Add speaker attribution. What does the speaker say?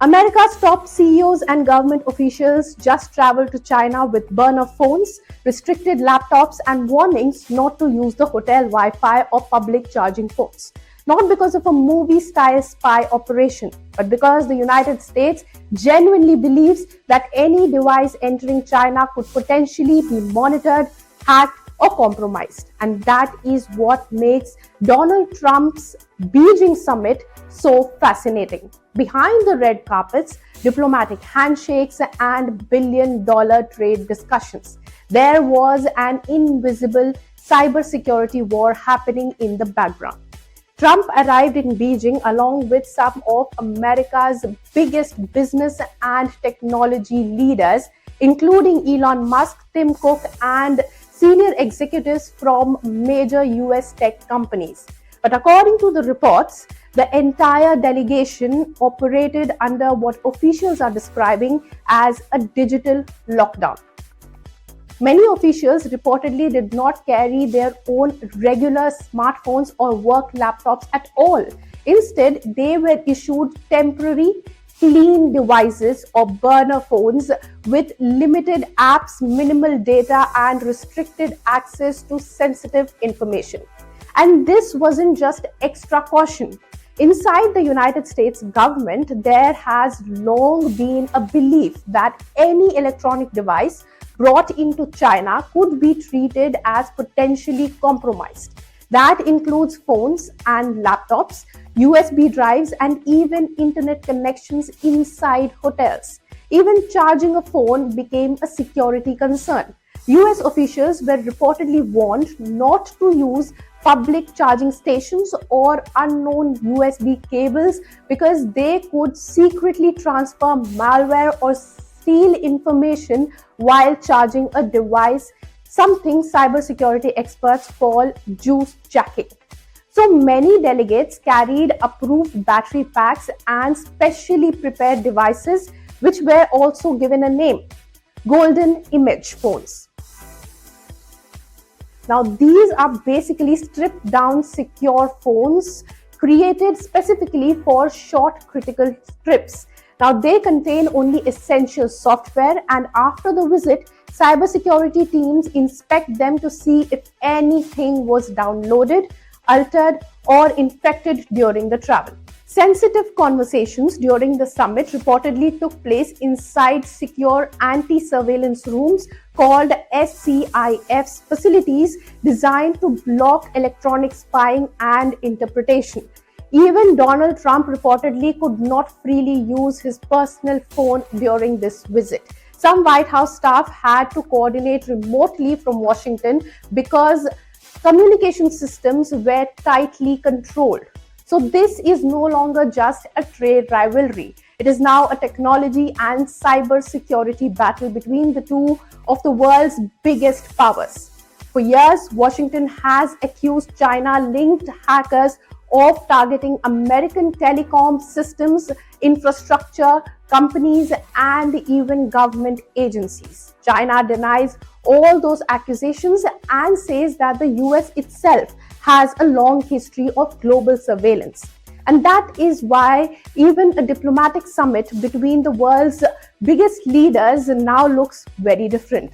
Speaker 1: America's top CEOs and government officials just traveled to China with burner phones, restricted laptops, and warnings not to use the hotel Wi Fi or public charging ports. Not because of a movie style spy operation, but because the United States genuinely believes that any device entering China could potentially be monitored, hacked, or compromised. And that is what makes Donald Trump's Beijing summit so fascinating. Behind the red carpets, diplomatic handshakes, and billion-dollar trade discussions, there was an invisible cybersecurity war happening in the background. Trump arrived in Beijing along with some of America's biggest business and technology leaders, including Elon Musk, Tim Cook, and senior executives from major US tech companies. But according to the reports, the entire delegation operated under what officials are describing as a digital lockdown. Many officials reportedly did not carry their own regular smartphones or work laptops at all. Instead, they were issued temporary clean devices or burner phones with limited apps, minimal data, and restricted access to sensitive information. And this wasn't just extra caution. Inside the United States government, there has long been a belief that any electronic device brought into China could be treated as potentially compromised. That includes phones and laptops, USB drives, and even internet connections inside hotels. Even charging a phone became a security concern. US officials were reportedly warned not to use public charging stations or unknown USB cables because they could secretly transfer malware or steal information while charging a device, something cybersecurity experts call juice jacking. So many delegates carried approved battery packs and specially prepared devices, which were also given a name: golden image phones. Now, these are basically stripped down secure phones created specifically for short critical trips. Now, they contain only essential software, and after the visit, cybersecurity teams inspect them to see if anything was downloaded, altered, or infected during the travel. Sensitive conversations during the summit reportedly took place inside secure anti-surveillance rooms called SCIFs, facilities designed to block electronic spying and interpretation. Even Donald Trump reportedly could not freely use his personal phone during this visit. Some White House staff had to coordinate remotely from Washington because communication systems were tightly controlled. So this is no longer just a trade rivalry. It is now a technology and cybersecurity battle between the two of the world's biggest powers. For years, Washington has accused China-linked hackers of targeting American telecom systems, infrastructure, companies, and even government agencies. China denies all those accusations and says that the US itself has a long history of global surveillance. And that is why even a diplomatic summit between the world's biggest leaders now looks very different.